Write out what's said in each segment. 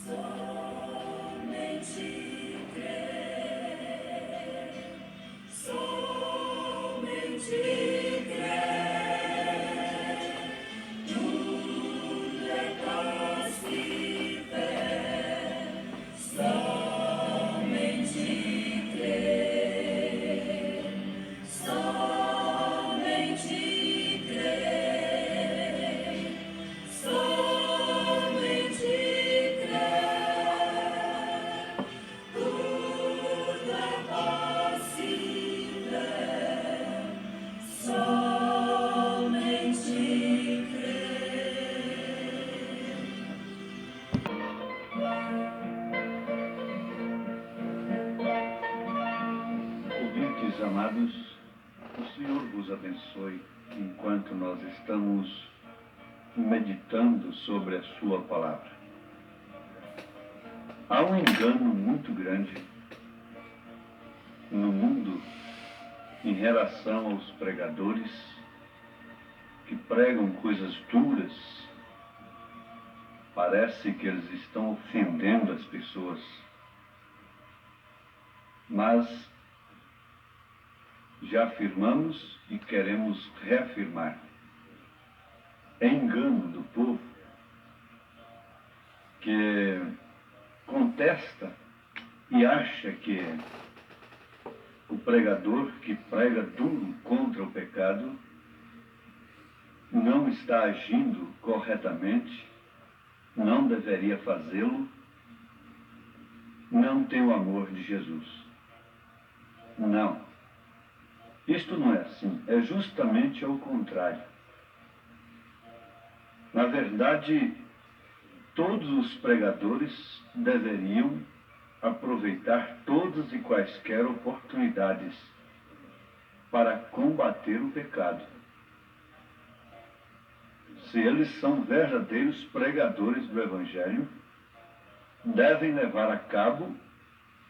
Somente crer, somente crer, tudo é possível. Somente crer, somente crer, somente crer, tudo é possível. Somente crer. Ouvintes amados, o Senhor vos abençoe enquanto nós estamos meditando sobre a sua palavra. Há um engano muito grande no mundo em relação aos pregadores que pregam coisas duras. Parece que eles estão ofendendo as pessoas, mas já afirmamos e queremos reafirmar. É engano do povo que contesta e acha que o pregador que prega duro contra o pecado não está agindo corretamente, não deveria fazê-lo, não tem o amor de Jesus. Não. Isto não é assim, é justamente ao contrário. Na verdade, todos os pregadores deveriam aproveitar todas e quaisquer oportunidades para combater o pecado. Se eles são verdadeiros pregadores do Evangelho, devem levar a cabo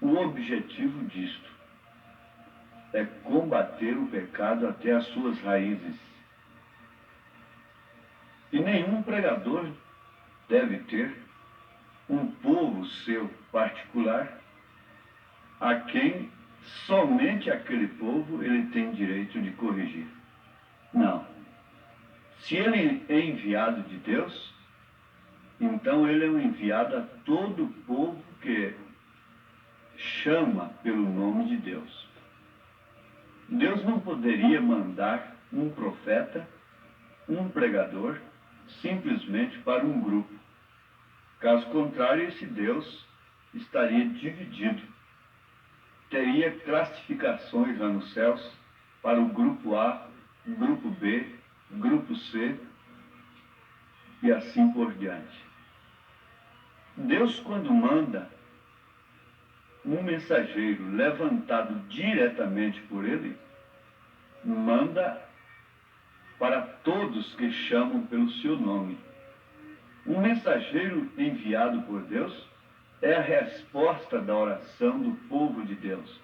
o objetivo disto: é combater o pecado até as suas raízes. E nenhum pregador deve ter um povo seu particular a quem somente aquele povo ele tem direito de corrigir. Não. Se ele é enviado de Deus, então ele é um enviado a todo o povo que chama pelo nome de Deus. Deus não poderia mandar um profeta, um pregador, simplesmente para um grupo. Caso contrário, esse Deus estaria dividido. Teria classificações lá nos céus para o grupo A, grupo B, grupo C e assim por diante. Deus, quando manda um mensageiro levantado diretamente por ele, manda para todos que chamam pelo seu nome. Um mensageiro enviado por Deus é a resposta da oração do povo de Deus.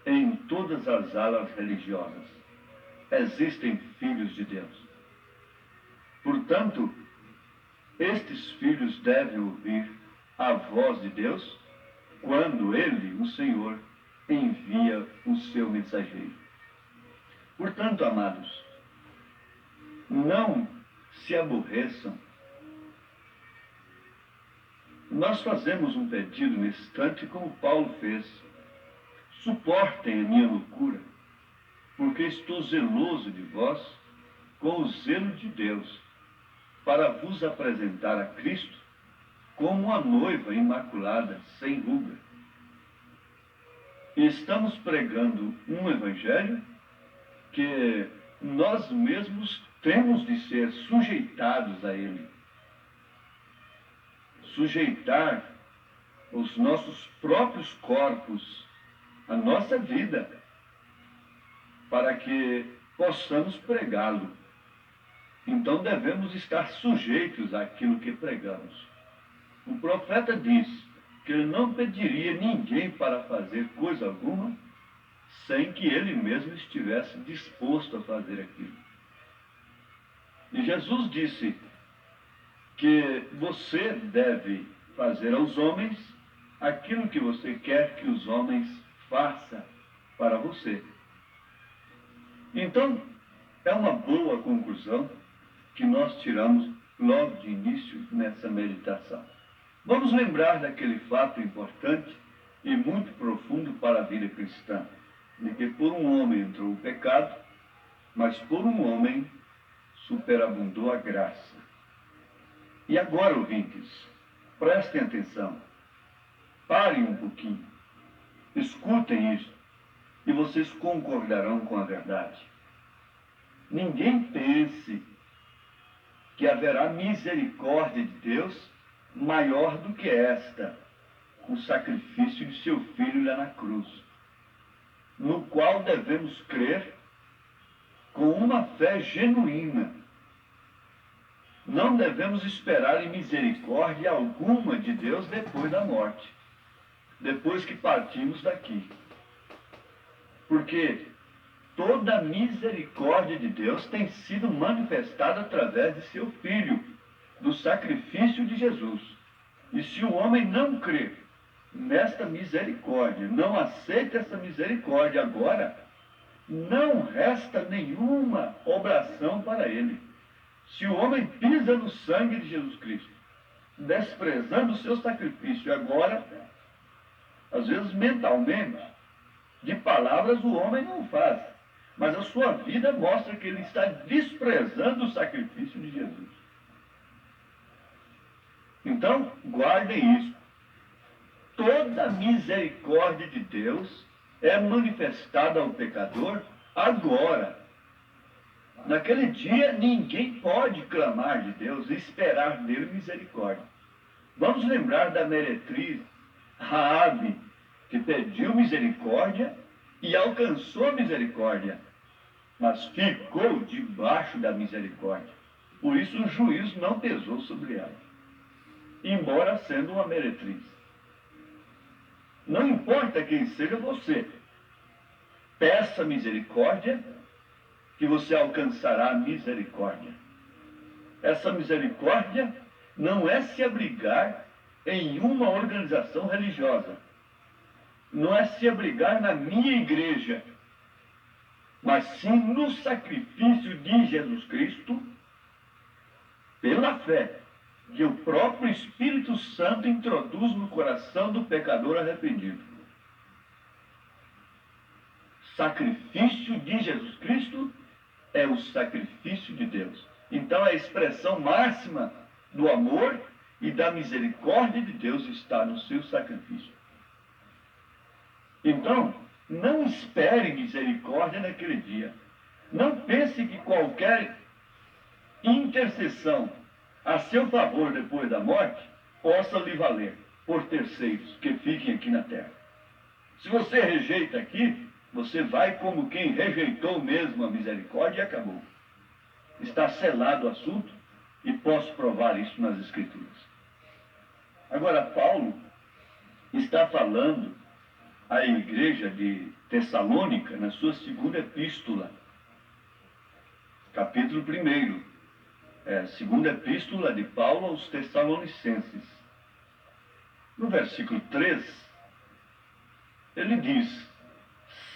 Em todas as alas religiosas existem filhos de Deus. Portanto, estes filhos devem ouvir a voz de Deus quando Ele, o Senhor, envia o seu mensageiro. Portanto, amados, não se aborreçam. Nós fazemos um pedido nesse instante como Paulo fez. Suportem a minha loucura, porque estou zeloso de vós com o zelo de Deus, para vos apresentar a Cristo como uma noiva imaculada, sem ruga. E estamos pregando um evangelho que nós mesmos temos de ser sujeitados a ele. Sujeitar os nossos próprios corpos, a nossa vida, para que possamos pregá-lo. Então devemos estar sujeitos àquilo que pregamos. O profeta diz que ele não pediria ninguém para fazer coisa alguma sem que ele mesmo estivesse disposto a fazer aquilo. E Jesus disse que você deve fazer aos homens aquilo que você quer que os homens façam para você. Então, é uma boa conclusão que nós tiramos logo de início nessa meditação. Vamos lembrar daquele fato importante e muito profundo para a vida cristã, de que por um homem entrou o pecado, mas por um homem superabundou a graça. E agora, ouvintes, prestem atenção, parem um pouquinho, escutem isso, e vocês concordarão com a verdade. Ninguém pense que haverá misericórdia de Deus maior do que esta, o sacrifício de seu Filho lá na cruz, no qual devemos crer com uma fé genuína. Não devemos esperar em misericórdia alguma de Deus depois da morte, depois que partimos daqui. Porque toda a misericórdia de Deus tem sido manifestada através de seu Filho, do sacrifício de Jesus. E se o homem não crê nesta misericórdia, não aceita essa misericórdia agora, não resta nenhuma obração para ele. Se o homem pisa no sangue de Jesus Cristo, desprezando o seu sacrifício agora, às vezes mentalmente, de palavras o homem não faz, mas a sua vida mostra que ele está desprezando o sacrifício de Jesus. Então, guardem isso. Toda a misericórdia de Deus é manifestada ao pecador agora. Naquele dia, ninguém pode clamar de Deus e esperar dele misericórdia. Vamos lembrar da meretriz Raabe, que pediu misericórdia e alcançou misericórdia, mas ficou debaixo da misericórdia. Por isso o juízo não pesou sobre ela, embora sendo uma meretriz. Não importa quem seja você, peça misericórdia, que você alcançará a misericórdia. Essa misericórdia não é se abrigar em uma organização religiosa, não é se abrigar na minha igreja, mas sim no sacrifício de Jesus Cristo, pela fé, que o próprio Espírito Santo introduz no coração do pecador arrependido. Sacrifício de Jesus Cristo é o sacrifício de Deus. Então a expressão máxima do amor e da misericórdia de Deus está no seu sacrifício. Então, não espere misericórdia naquele dia. Não pense que qualquer intercessão a seu favor depois da morte possa lhe valer por terceiros que fiquem aqui na terra. Se você rejeita aqui, você vai como quem rejeitou mesmo a misericórdia e acabou. Está selado o assunto e posso provar isso nas Escrituras. Agora, Paulo está falando à igreja de Tessalônica, na sua segunda epístola, capítulo 1, segunda epístola de Paulo aos Tessalonicenses. No versículo 3, ele diz: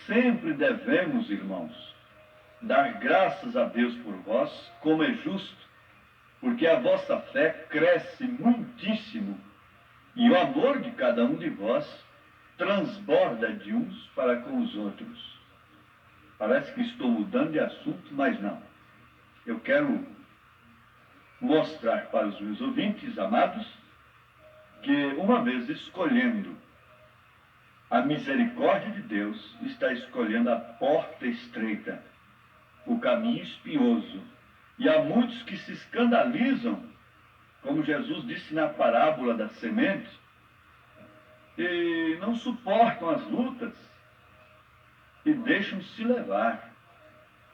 sempre devemos, irmãos, dar graças a Deus por vós, como é justo, porque a vossa fé cresce muitíssimo, e o amor de cada um de vós transborda de uns para com os outros. Parece que estou mudando de assunto, mas não. Eu quero mostrar para os meus ouvintes amados que, uma vez escolhendo a misericórdia de Deus, está escolhendo a porta estreita, o caminho espinhoso. E há muitos que se escandalizam, como Jesus disse na parábola da semente, e não suportam as lutas e deixam-se levar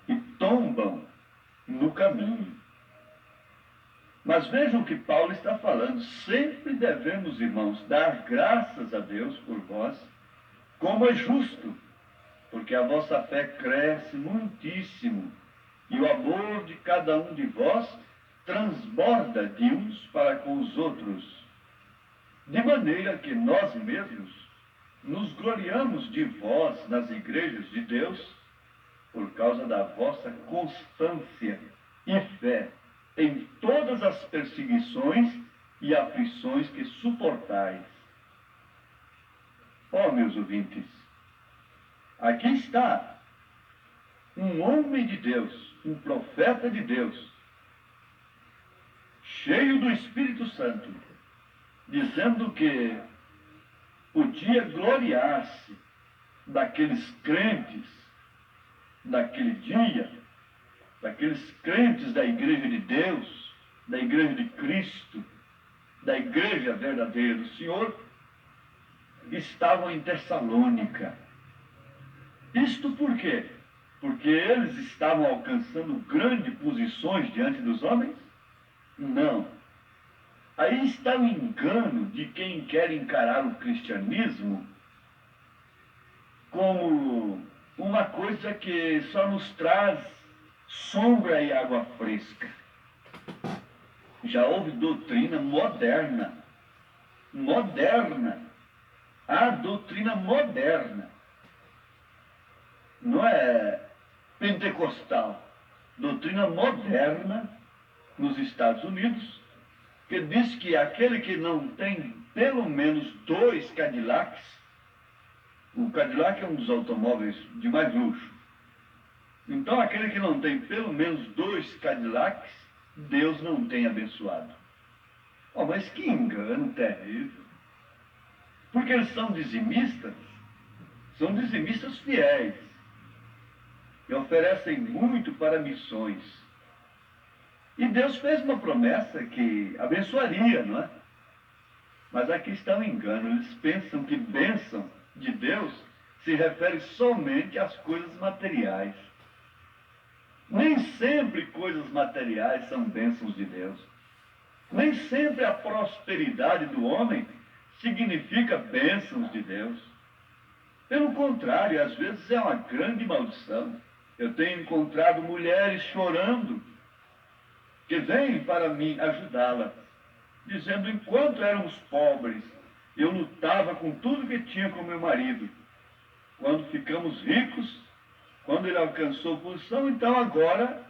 e tombam no caminho. Mas vejam o que Paulo está falando: sempre devemos, irmãos, dar graças a Deus por vós, como é justo, porque a vossa fé cresce muitíssimo, e o amor de cada um de vós transborda de uns para com os outros, de maneira que nós mesmos nos gloriamos de vós nas igrejas de Deus, por causa da vossa constância e fé em todas as perseguições e aflições que suportais. Ó, meus ouvintes, aqui está um homem de Deus, um profeta de Deus, cheio do Espírito Santo, dizendo que podia gloriar-se daqueles crentes daquele dia, daqueles crentes da igreja de Deus, da igreja de Cristo, da igreja verdadeira do Senhor, estavam em Tessalônica. Isto por quê? Porque eles estavam alcançando grandes posições diante dos homens? Não. Aí está o engano de quem quer encarar o cristianismo como uma coisa que só nos traz sombra e água fresca. Já houve doutrina moderna, a doutrina moderna, não é pentecostal, doutrina moderna nos Estados Unidos, que diz que aquele que não tem pelo menos 2 Cadillacs, o Cadillac é um dos automóveis de mais luxo, então aquele que não tem pelo menos 2 Cadillacs, Deus não tem abençoado. Oh, mas que engano terrível. Porque eles são dizimistas fiéis, e oferecem muito para missões. E Deus fez uma promessa que abençoaria, não é? Mas aqui está o engano. Eles pensam que bênção de Deus se refere somente às coisas materiais. Nem sempre coisas materiais são bênçãos de Deus. Nem sempre a prosperidade do homem significa bênçãos de Deus. Pelo contrário, às vezes é uma grande maldição. Eu tenho encontrado mulheres chorando, que vêm para mim ajudá-las, dizendo: enquanto éramos pobres, eu lutava com tudo que tinha com meu marido. Quando ficamos ricos, quando ele alcançou posição, então agora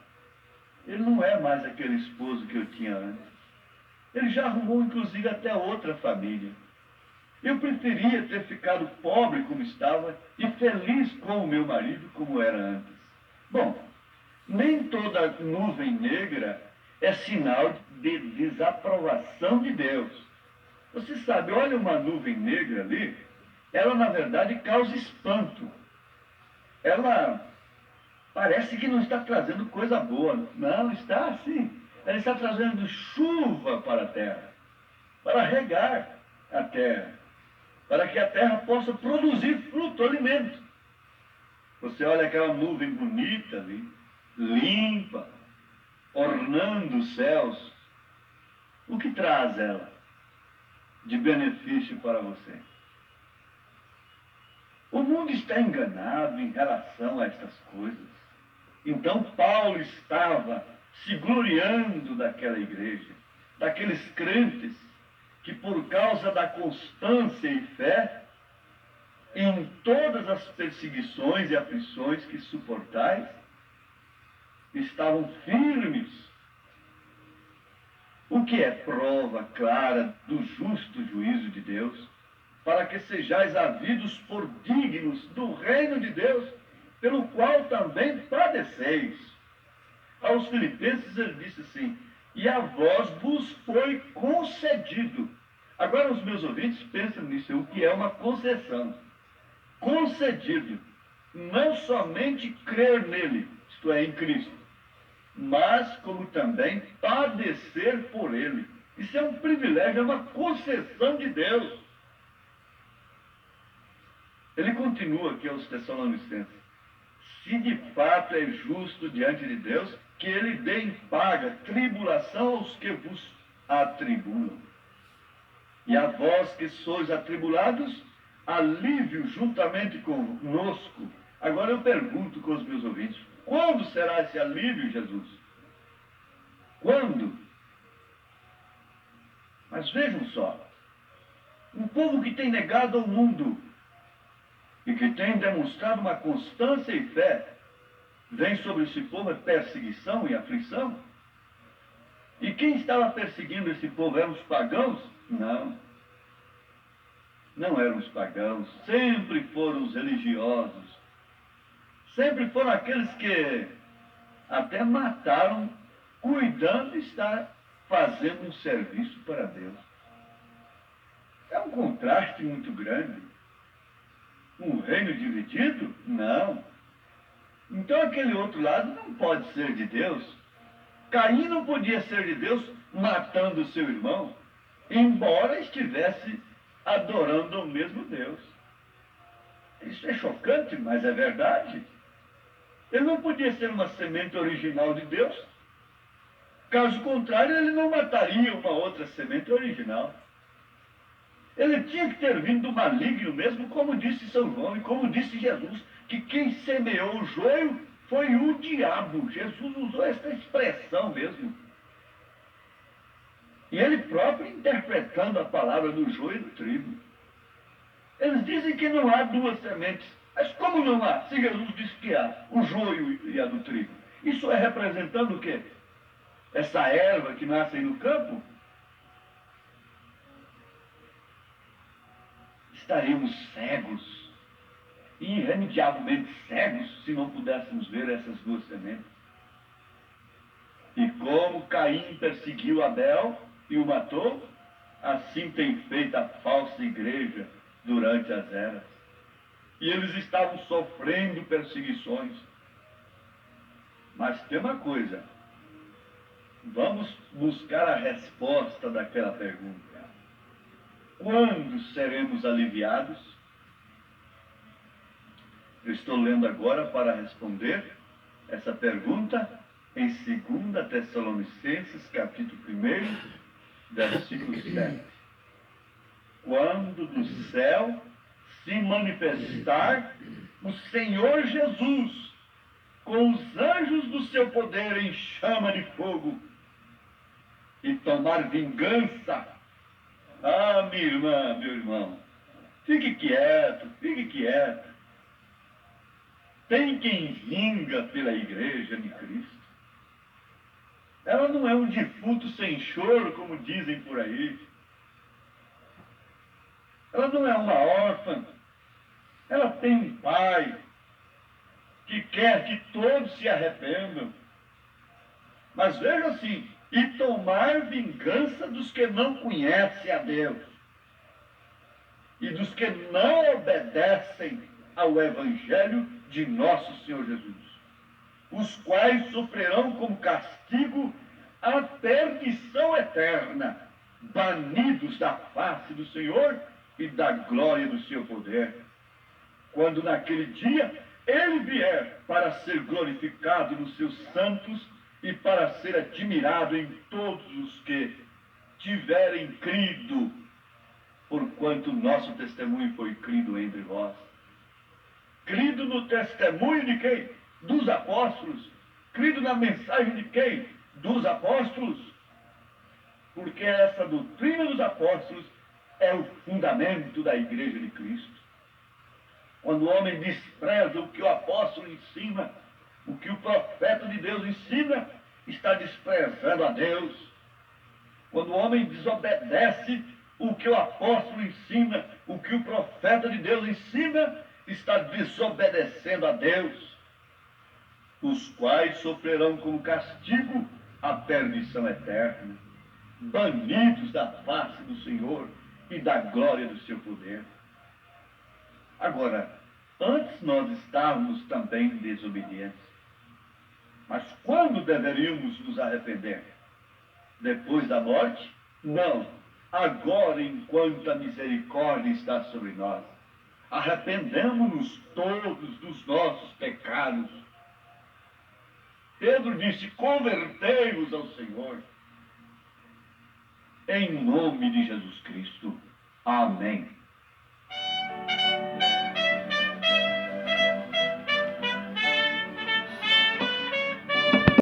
ele não é mais aquele esposo que eu tinha antes. Ele já arrumou, inclusive, até outra família. Eu preferia ter ficado pobre como estava e feliz com o meu marido como era antes. Bom, nem toda nuvem negra é sinal de desaprovação de Deus. Você sabe, olha uma nuvem negra ali, ela na verdade causa espanto. Ela parece que não está trazendo coisa boa. Não, está assim. Ela está trazendo chuva para a terra, para regar a terra, para que a terra possa produzir fruto, alimento. Você olha aquela nuvem bonita ali, limpa, ornando os céus. O que traz ela de benefício para você? O mundo está enganado em relação a estas coisas. Então Paulo estava se gloriando daquela igreja, daqueles crentes que, por causa da constância e fé, em todas as perseguições e aflições que suportais, estavam firmes, o que é prova clara do justo juízo de Deus, para que sejais havidos por dignos do reino de Deus, pelo qual também padeceis. Aos Filipenses ele disse assim: e a vós vos foi concedido. Agora os meus ouvintes pensam nisso, o que é uma concessão. Concedido, não somente crer nele, isto é, em Cristo, mas como também padecer por ele. Isso é um privilégio, é uma concessão de Deus. Ele continua aqui aos Tessalonicenses: se de fato é justo diante de Deus, que ele dê em paga tribulação aos que vos atribulam. E a vós que sois atribulados, alívio juntamente conosco. Agora eu pergunto com os meus ouvintes: quando será esse alívio, Jesus? Quando? Mas vejam só, um povo que tem negado ao mundo e que tem demonstrado uma constância e fé, vem sobre esse povo a perseguição e aflição. E quem estava perseguindo esse povo eram os pagãos? Não. Não eram os pagãos, sempre foram os religiosos. Sempre foram aqueles que até mataram, cuidando de estar fazendo um serviço para Deus. É um contraste muito grande. Um reino dividido? Não. Então aquele outro lado não pode ser de Deus. Caim não podia ser de Deus matando o seu irmão, embora estivesse adorando o mesmo Deus. Isso é chocante, mas é verdade. Ele não podia ser uma semente original de Deus. Caso contrário, ele não mataria uma outra semente original. Ele tinha que ter vindo do maligno mesmo, como disse São João e como disse Jesus, que quem semeou o joio foi o diabo. Jesus usou essa expressão mesmo. E ele próprio interpretando a palavra do joio e do trigo. Eles dizem que não há duas sementes. Mas como não há? Se Jesus disse que há o joio e a do trigo. Isso é representando o quê? Essa erva que nasce aí no campo? Estaríamos cegos, irremediavelmente cegos, se não pudéssemos ver essas duas sementes. E como Caim perseguiu Abel e o matou, assim tem feito a falsa igreja durante as eras. E eles estavam sofrendo perseguições. Mas tem uma coisa, vamos buscar a resposta daquela pergunta. Quando seremos aliviados? Eu estou lendo agora para responder essa pergunta em 2 Tessalonicenses, capítulo 1, versículo 7. Quando do céu se manifestar o Senhor Jesus, com os anjos do seu poder em chama de fogo, e tomar vingança. Ah, minha irmã, meu irmão, fique quieto, fique quieto. Tem quem vinga pela igreja de Cristo. Ela não é um defunto sem choro, como dizem por aí. Ela não é uma órfã. Ela tem um pai que quer que todos se arrependam. Mas veja assim, e tomar vingança dos que não conhecem a Deus e dos que não obedecem ao Evangelho de nosso Senhor Jesus, os quais sofrerão como castigo a perdição eterna, banidos da face do Senhor e da glória do seu poder, quando naquele dia ele vier para ser glorificado nos seus santos e para ser admirado em todos os que tiverem crido, porquanto o nosso testemunho foi crido entre vós. Crido no testemunho de quem? Dos apóstolos. Crido na mensagem de quem? Dos apóstolos. Porque essa doutrina dos apóstolos é o fundamento da igreja de Cristo. Quando o homem despreza o que o apóstolo ensina, o que o profeta de Deus ensina, está desprezando a Deus. Quando o homem desobedece o que o apóstolo ensina, o que o profeta de Deus ensina, está desobedecendo a Deus, os quais sofrerão como castigo a perdição eterna, banidos da face do Senhor e da glória do seu poder. Agora, antes nós estávamos também desobedientes. Mas quando deveríamos nos arrepender? Depois da morte? Não. Agora, enquanto a misericórdia está sobre nós. Arrependemos-nos todos dos nossos pecados. Pedro disse, convertei-vos ao Senhor. Em nome de Jesus Cristo. Amém.